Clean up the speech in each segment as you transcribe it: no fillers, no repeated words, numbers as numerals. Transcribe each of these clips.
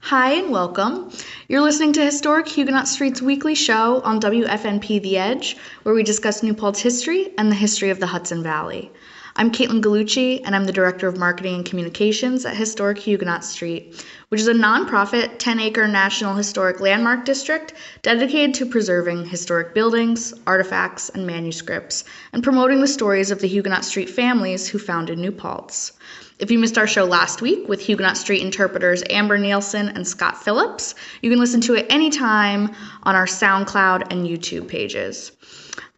Hi and welcome. You're listening to Historic Huguenot Street's weekly show on WFNP The Edge, where we discuss New Paltz history and the history of the Hudson Valley. I'm Kaitlin Gallucci, and I'm the Director of Marketing and Communications at Historic Huguenot Street, which is a nonprofit 10-acre National Historic Landmark District dedicated to preserving historic buildings, artifacts, and manuscripts, and promoting the stories of the Huguenot Street families who founded New Paltz. If you missed our show last week with Huguenot Street interpreters Amber Nielsen and Scott Phillips, you can listen to it anytime on our SoundCloud and YouTube pages.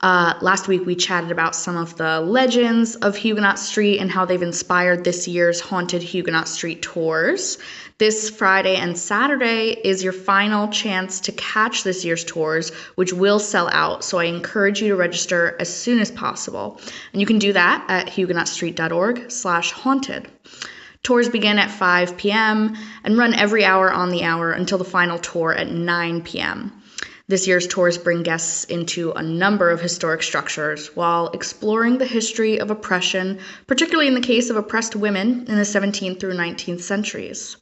Last week we chatted about some of the legends of Huguenot Street and how they've inspired this year's Haunted Huguenot Street tours. This Friday and Saturday is your final chance to catch this year's tours, which will sell out, so I encourage you to register as soon as possible. And you can do that at huguenotstreet.org/haunted. Tours begin at 5 p.m. and run every hour on the hour until the final tour at 9 p.m. This year's tours bring guests into a number of historic structures while exploring the history of oppression, particularly in the case of oppressed women in the 17th through 19th centuries.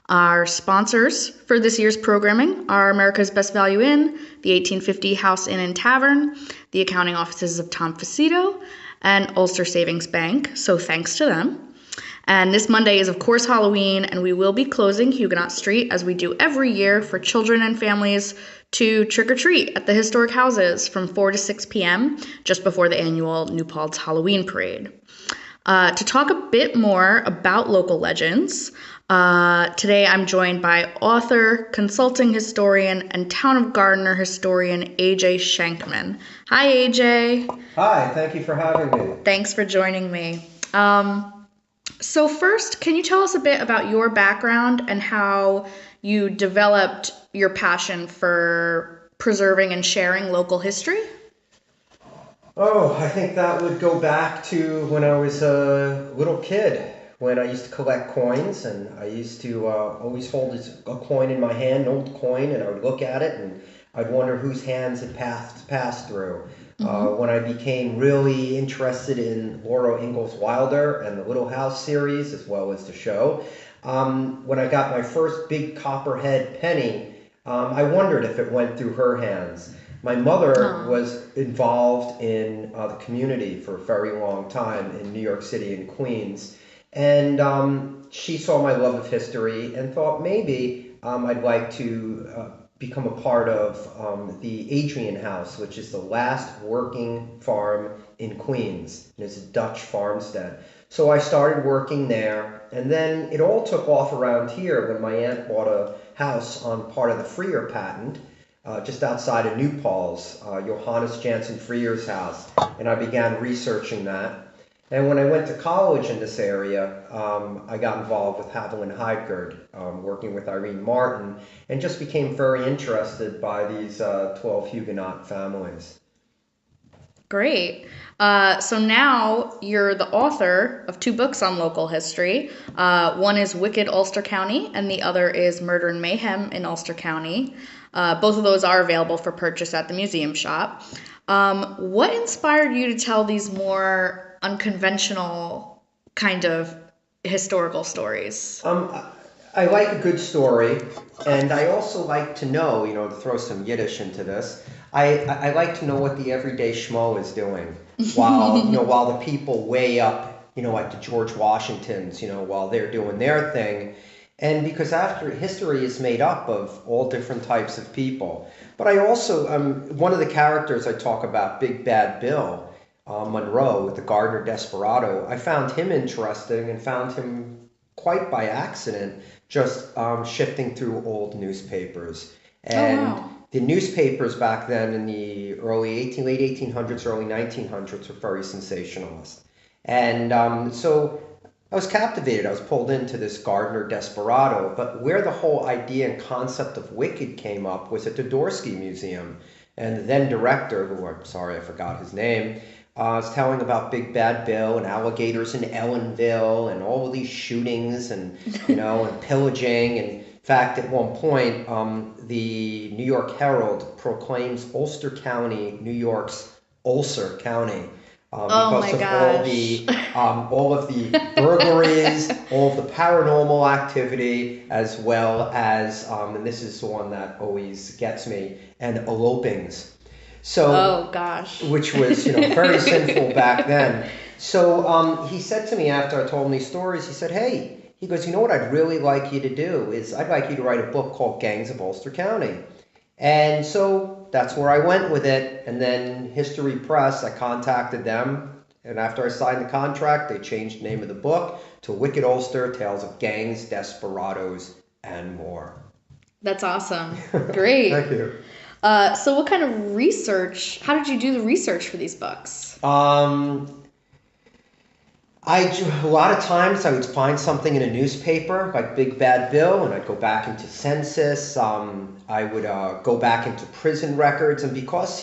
Our sponsors for this year's programming are America's Best Value Inn, the 1850 House Inn and Tavern, the accounting offices of Tom Facito, and Ulster Savings Bank, so thanks to them. And this Monday is, of course, Halloween, and we will be closing Huguenot Street, as we do every year, for children and families to trick-or-treat at the historic houses from 4 to 6 p.m., just before the annual New Paltz Halloween Parade. To talk a bit more about local legends, today I'm joined by author, consulting historian, and Town of Gardiner historian A.J. Schenkman. Hi, A.J. Hi, thank you for having me. Thanks for joining me. So first, can you tell us a bit about your background and how you developed your passion for preserving and sharing local history? Oh, I think that would go back to when I was a little kid, when I used to collect coins, and I used to always hold a coin in my hand, an old coin, and I would look at it, and I'd wonder whose hands it passed through. When I became really interested in Laura Ingalls Wilder and the Little House series, as well as the show, when I got my first big copperhead penny, I wondered if it went through her hands. My mother was involved in the community for a very long time in New York City and Queens, and she saw my love of history and thought maybe I'd like to become a part of the Adrian House, which is the last working farm in Queens. It's a Dutch farmstead. So I started working there, and then it all took off around here when my aunt bought a house on part of the Freer patent, just outside of New Paltz, Johannes Jansen Freer's house, and I began researching that. And when I went to college in this area, I got involved with Haviland and Heidgard, working with Irene Martin, and just became very interested by these 12 Huguenot families. Great. So now you're the author of 2 books on local history. One is Wicked Ulster County, and the other is Murder and Mayhem in Ulster County. Both of those are available for purchase at the museum shop. What inspired you to tell these more unconventional kind of historical stories? I like a good story, and I also like to know, to throw some Yiddish into this, I like to know what the everyday schmo is doing while, while the people way up, like the George Washingtons, while they're doing their thing. And because after history is made up of all different types of people. But I also, one of the characters I talk about, Big Bad Bill, Monroe, the Gardiner desperado, I found him interesting and found him quite by accident, just shifting through old newspapers. And the newspapers back then in the late 1800s, early 1900s were very sensationalist. And so I was captivated. I was pulled into this Gardiner desperado. But where the whole idea and concept of Wicked came up was at the Dorsey Museum. And the then director, who I'm sorry I forgot his name, was telling about Big Bad Bill and alligators in Ellenville and all of these shootings and, and pillaging. And in fact, at one point, the New York Herald proclaims Ulster County, New York's Ulster County. Oh because my of gosh. all of the burglaries, all of the paranormal activity, as well as, and this is the one that always gets me, and elopings. So, Oh gosh. which was, very sinful back then. So he said to me after I told him these stories, he said, hey, he goes, you know what I'd really like you to do is I'd like you to write a book called Gangs of Ulster County. And so that's where I went with it. And then History Press, I contacted them. And after I signed the contract, they changed the name of the book to Wicked Ulster, Tales of Gangs, Desperados, and More. That's awesome. Great. Thank you. So what kind of research, how did you do the research for these books? A lot of times I would find something in a newspaper, like Big Bad Bill, and I'd go back into census. I would go back into prison records, and because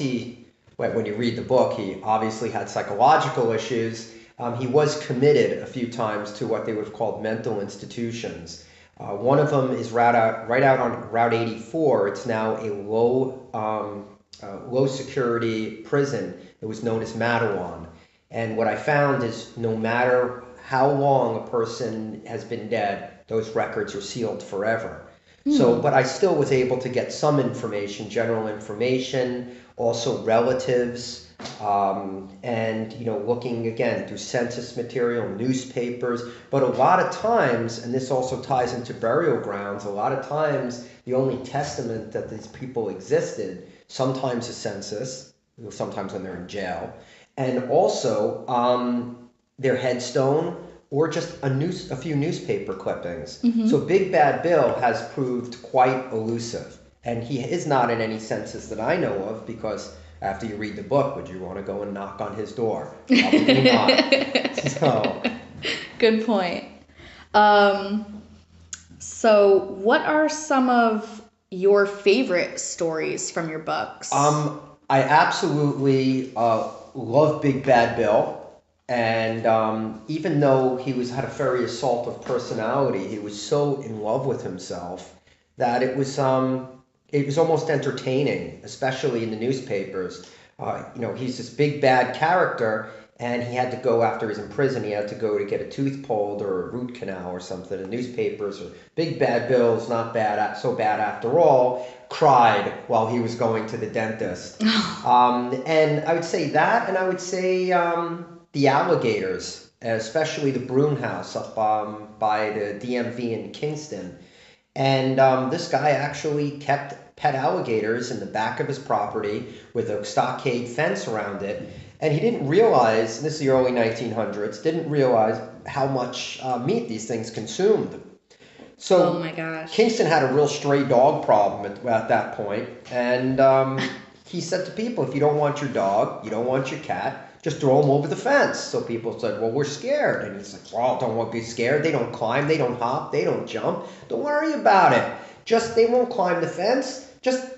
when you read the book, he obviously had psychological issues. He was committed a few times to what they would have called mental institutions. One of them is right out on Route 84. It's now a low security prison. It was known as Mattawan. And what I found is no matter how long a person has been dead, those records are sealed forever. So, but I still was able to get some information, general information, also relatives, and, looking again through census material, newspapers. But a lot of times, and this also ties into burial grounds, a lot of times the only testament that these people existed, sometimes a census, sometimes when they're in jail, and also their headstone or just a few newspaper clippings. So Big Bad Bill has proved quite elusive. And he is not in any census that I know of, because after you read the book, would you want to go and knock on his door? Probably not. So, Good point. So what are some of your favorite stories from your books? I absolutely love Big Bad Bill. And even though he had a very assaultive personality, he was so in love with himself that it was almost entertaining, especially in the newspapers. He's this big bad character, and he had to go, after he's in prison, he had to go to get a tooth pulled or a root canal or something. The newspapers, or Big Bad Bill's not so bad after all, cried while he was going to the dentist. And I would say that, and I would say the alligators, especially the Broom House up by the DMV in Kingston. And this guy actually kept pet alligators in the back of his property with a stockade fence around it. And he didn't realize, this is the early 1900s, didn't realize how much meat these things consumed. So oh my gosh. Kingston had a real stray dog problem at that point. And he said to people, if you don't want your dog, you don't want your cat, just throw them over the fence. So people said, well, we're scared. And he's like, well, don't be scared. They don't climb. They don't hop. They don't jump. Don't worry about it. They won't climb the fence. Just,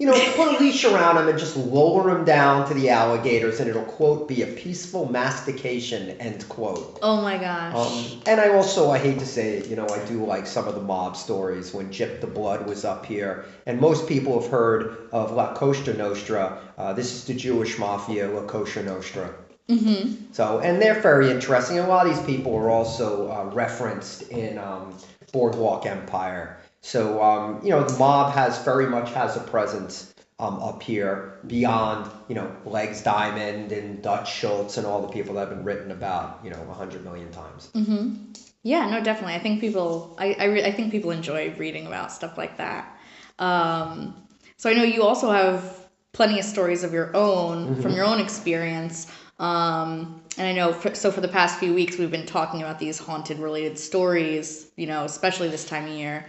put a leash around them and just lower them down to the alligators, and it'll, quote, be a peaceful mastication, end quote. Oh my gosh. And I hate to say it, I do like some of the mob stories when Gyp the Blood was up here. And most people have heard of La Cosa Nostra. This is the Jewish mafia, La Cosa Nostra. So, and they're very interesting. A lot of these people are also referenced in Boardwalk Empire. So, the mob very much has a presence up here beyond, Legs Diamond and Dutch Schultz and all the people that have been written about, 100 million times. Yeah, no, definitely. I think I think people enjoy reading about stuff like that. So I know you also have plenty of stories of your own from your own experience. And I know, for the past few weeks, we've been talking about these haunted related stories, especially this time of year.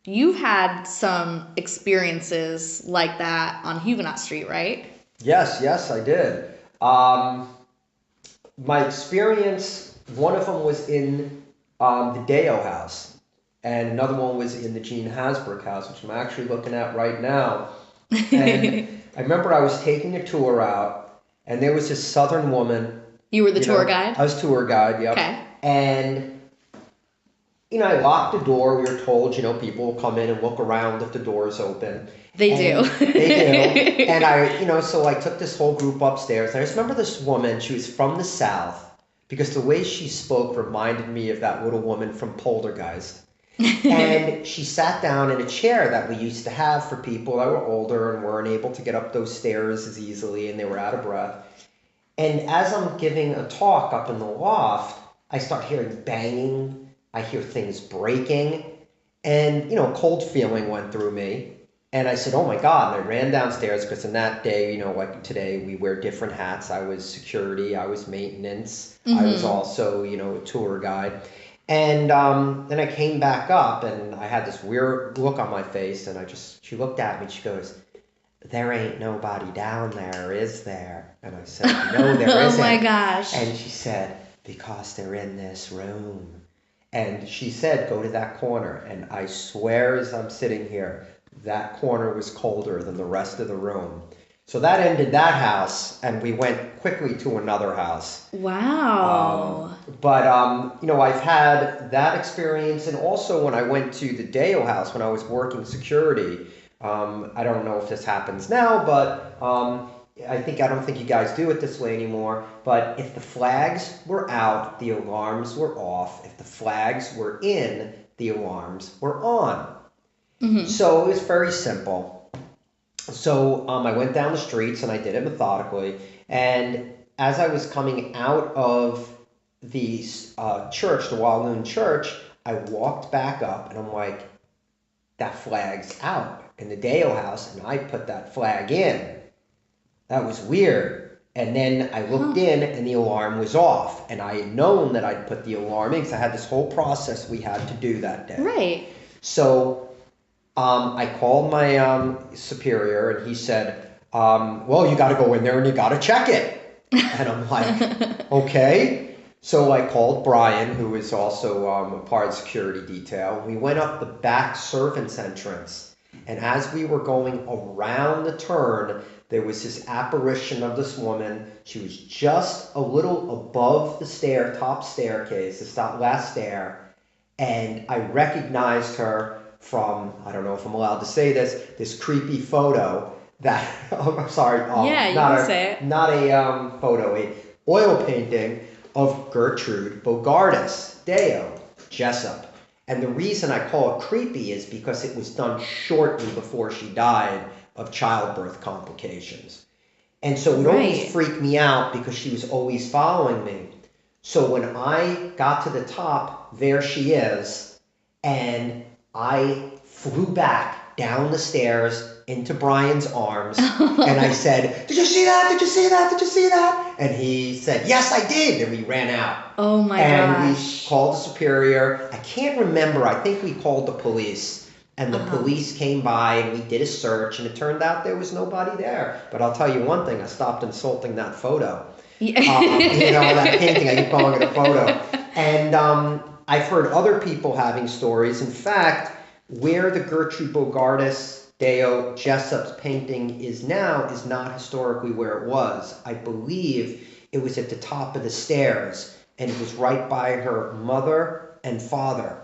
You've had some experiences like that on Huguenot Street, right? Yes, I did. My experience, one of them was in the Deyo House, and another one was in the Gene Hasbrook house, which I'm actually looking at right now. And I remember I was taking a tour out, and there was this Southern woman. You were the tour guide? I was tour guide, yep. Okay. And I locked the door. We were told, people will come in and look around if the door is open. They And do. They do. And so I took this whole group upstairs. And I just remember this woman, she was from the South, because the way she spoke reminded me of that little woman from Poltergeist. And she sat down in a chair that we used to have for people that were older and weren't able to get up those stairs as easily, and they were out of breath. And as I'm giving a talk up in the loft, I start hearing banging. I hear things breaking. And, cold feeling went through me. And I said, oh my God. And I ran downstairs because in that day, like today, we wear different hats. I was security. I was maintenance. I was also, a tour guide. And then I came back up and I had this weird look on my face. And she looked at me and she goes, there ain't nobody down there, is there? And I said, no, there isn't. Oh my gosh. And she said, because they're in this room. And she said, go to that corner. And I swear as I'm sitting here, that corner was colder than the rest of the room. So that ended that house, and we went quickly to another house. Wow. But I've had that experience, and also when I went to the Deyo House when I was working security. I don't know if this happens now, but I don't think you guys do it this way anymore. But if the flags were out, the alarms were off. If the flags were in, the alarms were on. So it was very simple. So I went down the streets and I did it methodically. And as I was coming out of the church, the Walloon Church, I walked back up and I'm like, that flag's out in the Deyo House, and I put that flag in. That was weird. And then I looked in and the alarm was off. And I had known that I'd put the alarm in because I had this whole process we had to do that day. Right. So I called my superior and he said, well, you got to go in there and you got to check it. And I'm like, okay. So I called Brian, who is also a part of the security detail. We went up the back servants' entrance. And as we were going around the turn, there was this apparition of this woman. She was just a little above the top staircase, the last stair. And I recognized her from, I don't know if I'm allowed to say this creepy photo that, I'm sorry. Yeah, you can say it. Not a photo, a oil painting of Gertrude Bogardus, Deyo, Jessup. And the reason I call it creepy is because it was done shortly before she died of childbirth complications. And so it always freaked me out because she was always following me. So when I got to the top, there she is, and I flew back down the stairs into Brian's arms, and I said, did you see that? Did you see that? Did you see that? And he said, yes, I did. And we ran out. Oh my gosh. And we called the superior. I can't remember. I think we called the police. And the police came by and we did a search, and it turned out there was nobody there. But I'll tell you one thing, I stopped insulting that photo. Yeah. That painting, I keep calling it a photo. And I've heard other people having stories. In fact, where the Gertrude Bogardus Deyo Jessup's painting is now is not historically where it was. I believe it was at the top of the stairs, and it was right by her mother and father.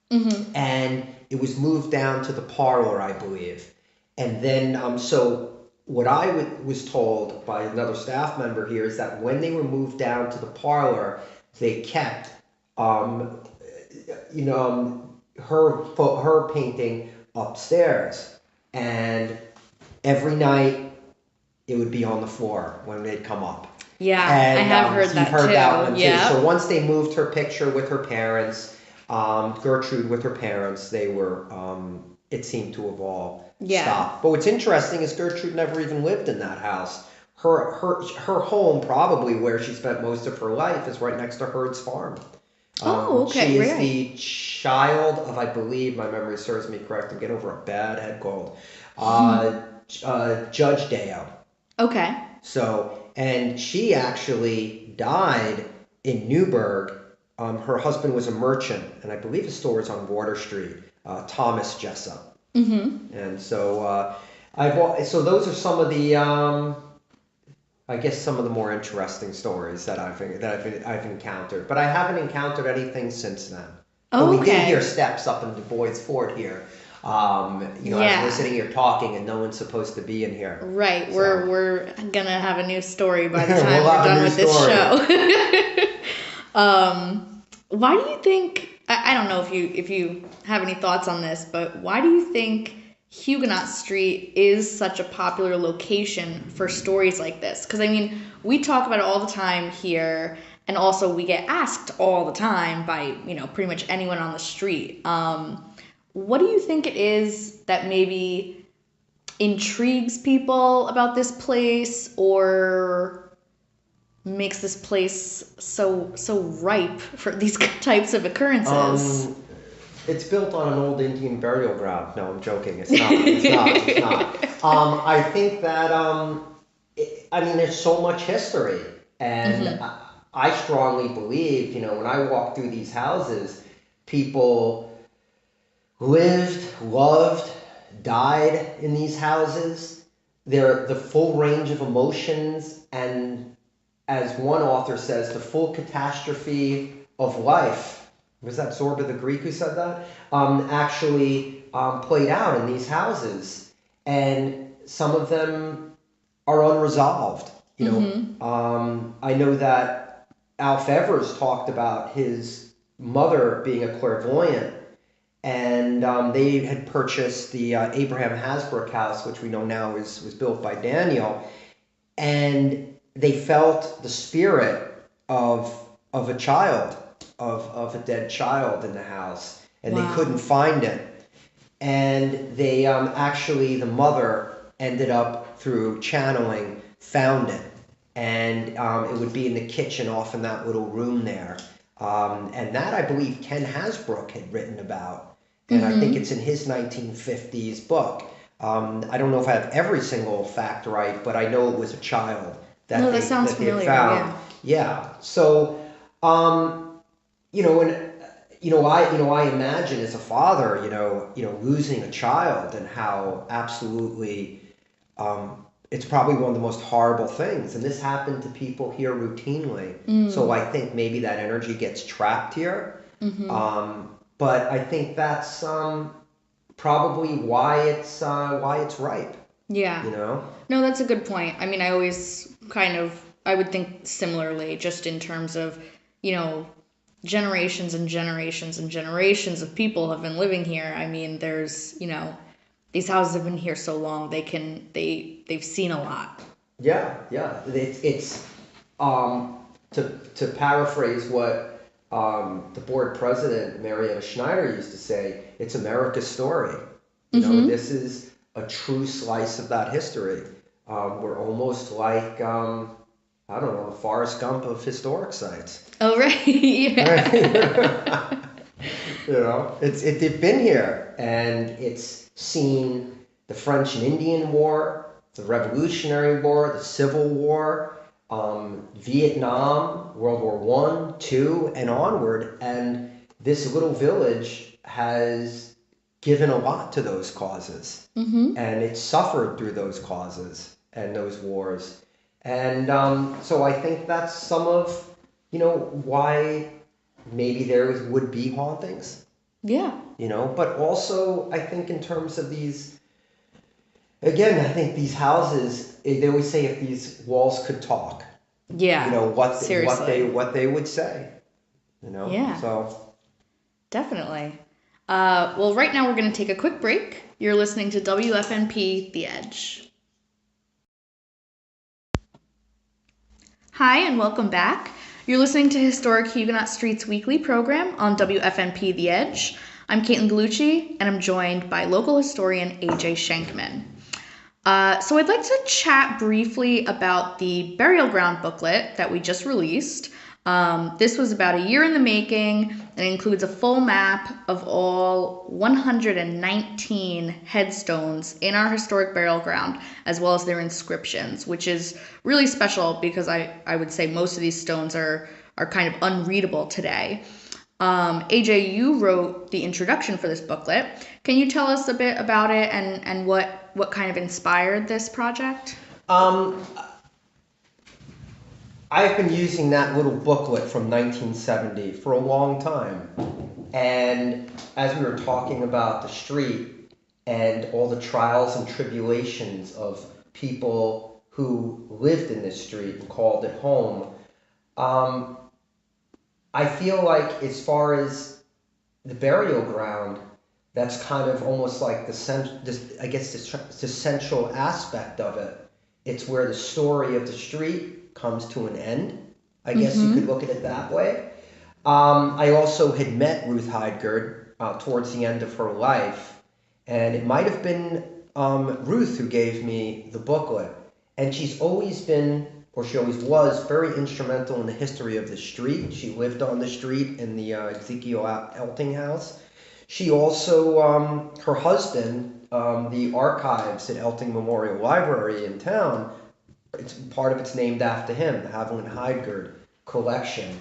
And it was moved down to the parlor, I believe. And then, so what I was told by another staff member here is that when they were moved down to the parlor, they kept, her painting upstairs. And every night it would be on the floor when they'd come up. Yeah, and, I have heard that heard too. That one Yeah. too. So once they moved her picture with her parents, Gertrude with her parents, they were, it seemed to have all stopped. But what's interesting is Gertrude never even lived in that house. Her home, probably where she spent most of her life, is right next to Herd's Farm. Okay. She is the child of, I believe, my memory serves me correct, I'm getting over a bad head cold, Judge Deyo. Okay. So, and she actually died in Newburgh. Her husband was a merchant, and I believe his store is on Water Street, Thomas Jessup. And so, so those are some of the, I guess some of the more interesting stories that I've encountered, but I haven't encountered anything since then. But we did Okay. hear steps up in DuBois Fort here. As we're sitting here talking, and no one's supposed to be in here. Right. So We're gonna have a new story by the we'll time we're have a done new with this story. show. Why do you think, I don't know if you have any thoughts on this, but why do you think Huguenot Street is such a popular location for stories like this? Because I mean, we talk about it all the time here, and also we get asked all the time by, pretty much anyone on the street. What do you think it is that maybe intrigues people about this place, or makes this place so ripe for these types of occurrences? It's built on an old Indian burial ground. No, I'm joking. It's not. It's not. I think that there's so much history, and I strongly believe, when I walk through these houses, people lived, loved, died in these houses. They're the full range of emotions, and as one author says, the full catastrophe of life. Was that Zorba the Greek who said that? Actually played out in these houses, and some of them are unresolved. I know that Alf Evers talked about his mother being a clairvoyant, and they had purchased the Abraham Hasbrook house, which we know now was built by Daniel, and they felt the spirit of a child, of a dead child in the house, and Wow. they couldn't find it. And they the mother ended up, through channeling, found it. And it would be in the kitchen off in that little room there. And that, I believe, Ken Hasbrook had written about. And I think it's in his 1950s book. I don't know if I have every single fact right, but I know it was a child that sounds they had familiar, found. Yeah. So, I imagine as a father, losing a child, and how absolutely, it's probably one of the most horrible things. And this happened to people here routinely. So I think maybe that energy gets trapped here. But I think that's probably why it's ripe. Yeah. No, that's a good point. I mean, I always I would think similarly, just in terms of, generations and generations and generations of people have been living here. I mean, there's, these houses have been here so long, they've seen a lot. Yeah. It's to paraphrase what the board president, Marietta Schneider, used to say, it's America's story. This is a true slice of that history. We're almost like, I don't know, Forrest Gump of historic sites. Oh, right. Yeah. They've been here, and it's seen the French and Indian War, the Revolutionary War, the Civil War, Vietnam, World War I, II, and onward. And this little village has given a lot to those causes. And it's suffered through those causes and those wars. And so I think that's some of, why maybe there would be hauntings. Yeah. But also I think in terms of these, again, I think these houses, they always say if these walls could talk. Yeah. Seriously. What they would say. Yeah. So definitely. Well, right now we're going to take a quick break. You're listening to WFNP The Edge. Hi, and welcome back. You're listening to Historic Huguenot Street's weekly program on WFNP The Edge. I'm Kaitlin Gallucci, and I'm joined by local historian AJ Schenkman. So I'd like to chat briefly about the burial ground booklet that we just released. This was about a year in the making, and it includes a full map of all 119 headstones in our historic burial ground, as well as their inscriptions, which is really special because I would say most of these stones are kind of unreadable today. AJ, you wrote the introduction for this booklet. Can you tell us a bit about it and what kind of inspired this project? I've been using that little booklet from 1970 for a long time. And as we were talking about the street and all the trials and tribulations of people who lived in this street and called it home, I feel like as far as the burial ground, that's kind of almost like the central aspect of it. It's where the story of the street comes to an end. I guess you could look at it that way. I also had met Ruth Heidgard towards the end of her life, and it might have been Ruth who gave me the booklet. And she's always been, or she always was, very instrumental in the history of the street. She lived on the street in the Ezekiel Elting house. She also, her husband, the archives at Elting Memorial Library in town, part of it's named after him, the Haviland Heidgard collection.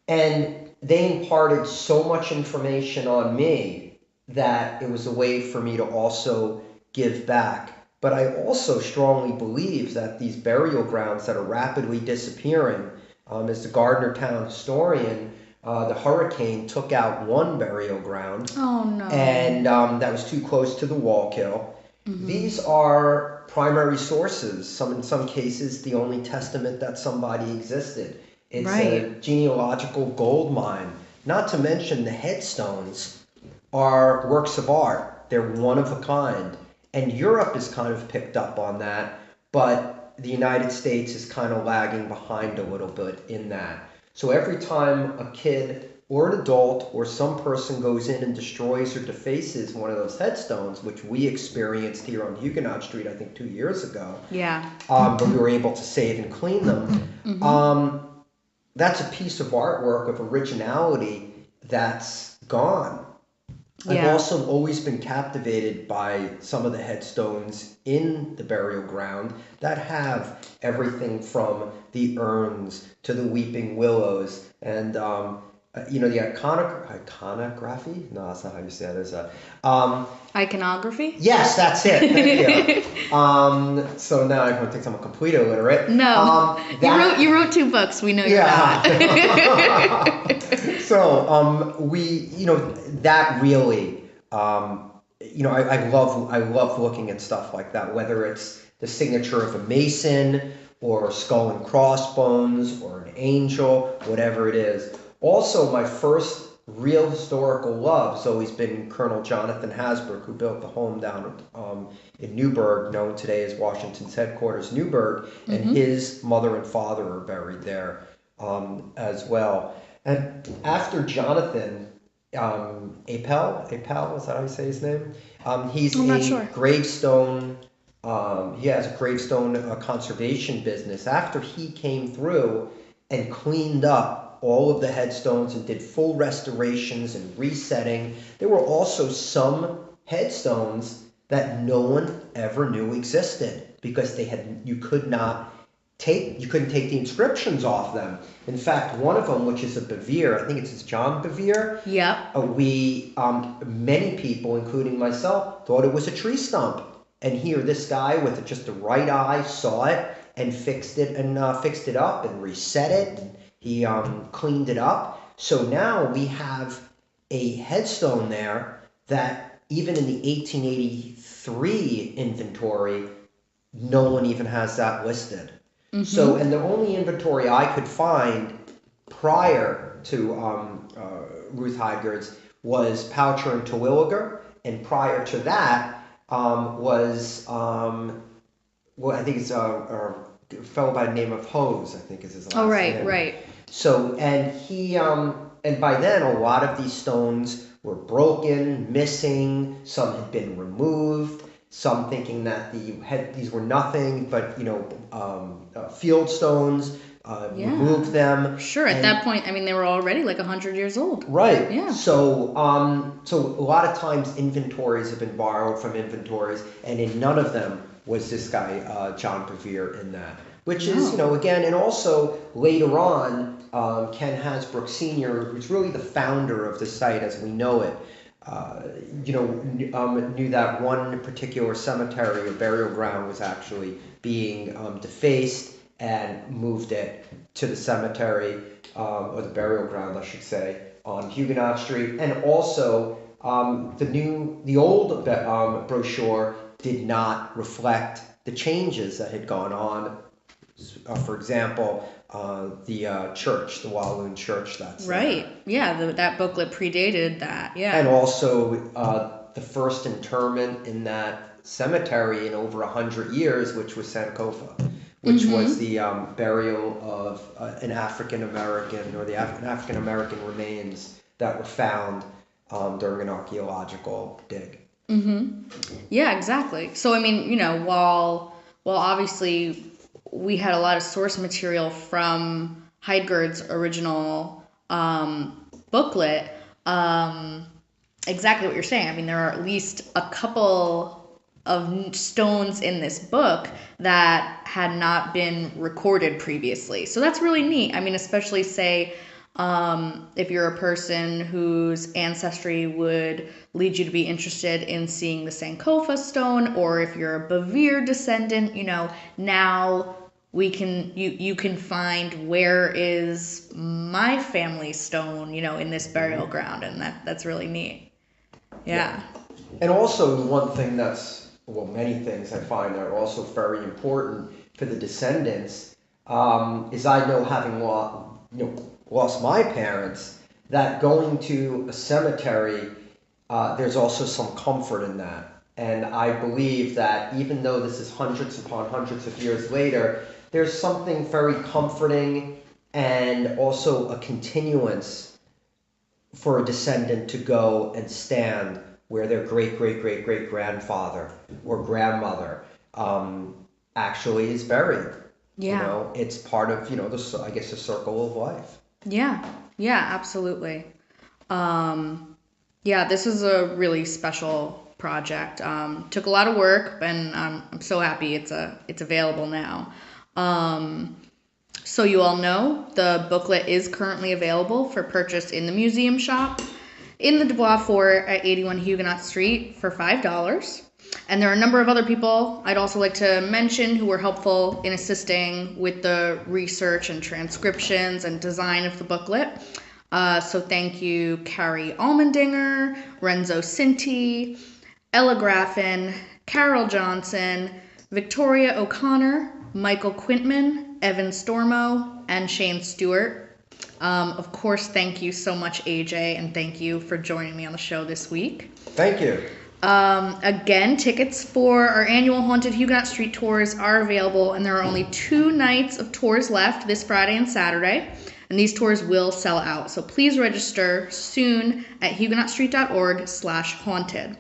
And they imparted so much information on me that it was a way for me to also give back. But I also strongly believe that these burial grounds that are rapidly disappearing, as the Gardiner town historian, the hurricane took out one burial ground. Oh, no. And that was too close to the Wallkill. These are primary sources. In some cases, the only testament that somebody existed. It's a genealogical gold mine. Not to mention the headstones are works of art. They're one of a kind. And Europe is kind of picked up on that, but the United States is kind of lagging behind a little bit in that. So every time a kid or an adult or some person goes in and destroys or defaces one of those headstones, which we experienced here on Huguenot Street, I think 2 years ago. Yeah. But we were able to save and clean them. That's a piece of artwork of originality that's gone. I've also always been captivated by some of the headstones in the burial ground that have everything from the urns to the weeping willows and the iconography. No, that's not how you say it. Is iconography? Yes, that's it. Thank you. So now everyone thinks I'm a complete illiterate. No, you wrote 2 books. We know you're not. So that really, I love looking at stuff like that, whether it's the signature of a mason or skull and crossbones or an angel, whatever it is. Also, my first real historical love has always been Colonel Jonathan Hasbrook, who built the home down in Newburgh, known today as Washington's headquarters, Newburgh, and his mother and father are buried there as well. And after Jonathan, Apel, is that how you say his name? He's gravestone. He has a gravestone conservation business. After he came through and cleaned up all of the headstones and did full restorations and resetting, there were also some headstones that no one ever knew existed because you couldn't take the inscriptions off them. In fact, one of them, which is a Bevere, I think it's John Bevere. Yeah. Many people, including myself, thought it was a tree stump. And here, this guy with just the right eye saw it and fixed it up and reset it. And he cleaned it up. So now we have a headstone there that even in the 1883 inventory, no one even has that listed. So, and the only inventory I could find prior to Ruth Heidgard's was Poucher and Terwilliger, and prior to that was I think it's a fellow by the name of Hose, I think is his last name. Oh, right. So, and he and by then a lot of these stones were broken, missing. Some had been removed. Some thinking that these were nothing but field stones. Removed them. Sure, at that point, I mean, they were already like 100 years old. Right. Yeah. So a lot of times inventories have been borrowed from inventories, and in none of them was this guy John Bevere in that. Which is, again, and also later on, Ken Hasbrook Sr., who's really the founder of the site as we know it, knew that one particular cemetery or burial ground was actually being defaced and moved it to the cemetery, or the burial ground, I should say, on Huguenot Street. And also, the old brochure did not reflect the changes that had gone on. For example, the church, the Walloon Church. That's right. Yeah, that booklet predated that. Yeah. And also, the first interment in that cemetery in over 100 years, which was Sankofa, which was the burial of an African American, or the African American remains that were found during an archaeological dig. Yeah, exactly. So I mean, while obviously we had a lot of source material from Heidegger's original booklet, exactly what you're saying. I mean, there are at least a couple of stones in this book that had not been recorded previously. So that's really neat. I mean, especially say if you're a person whose ancestry would lead you to be interested in seeing the Sankofa stone, or if you're a Bevere descendant, now you can find where is my family stone, in this burial ground, and that's really neat. Yeah. And also one thing many things I find are also very important for the descendants, is I know, having lost my parents, that going to a cemetery, there's also some comfort in that. And I believe that even though this is hundreds upon hundreds of years later, there's something very comforting and also a continuance for a descendant to go and stand where their great-great-great-great-grandfather or grandmother actually is buried. Yeah. It's part of, the circle of life. Yeah, absolutely. This is a really special project. Took a lot of work, and I'm so happy it's available now. So you all know, the booklet is currently available for purchase in the museum shop in the DuBois Fort at 81 Huguenot Street for $5. And there are a number of other people I'd also like to mention who were helpful in assisting with the research and transcriptions and design of the booklet. So thank you, Carrie Almendinger, Renzo Cinti, Ella Graffin, Carol Johnson, Victoria O'Connor, Michael Quintman, Evan Stormo, and Shane Stewart. Of course, thank you so much, AJ, and thank you for joining me on the show this week. Thank you. Again, tickets for our annual Haunted Huguenot Street tours are available, and there are only 2 nights of tours left, this Friday and Saturday, and these tours will sell out. So please register soon at huguenotstreet.org/haunted.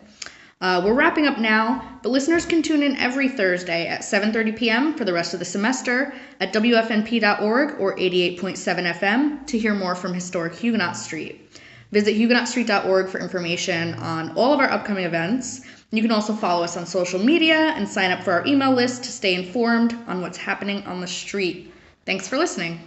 We're wrapping up now, but listeners can tune in every Thursday at 7:30 p.m. for the rest of the semester at WFNP.org or 88.7 FM to hear more from Historic Huguenot Street. Visit huguenotstreet.org for information on all of our upcoming events. You can also follow us on social media and sign up for our email list to stay informed on what's happening on the street. Thanks for listening.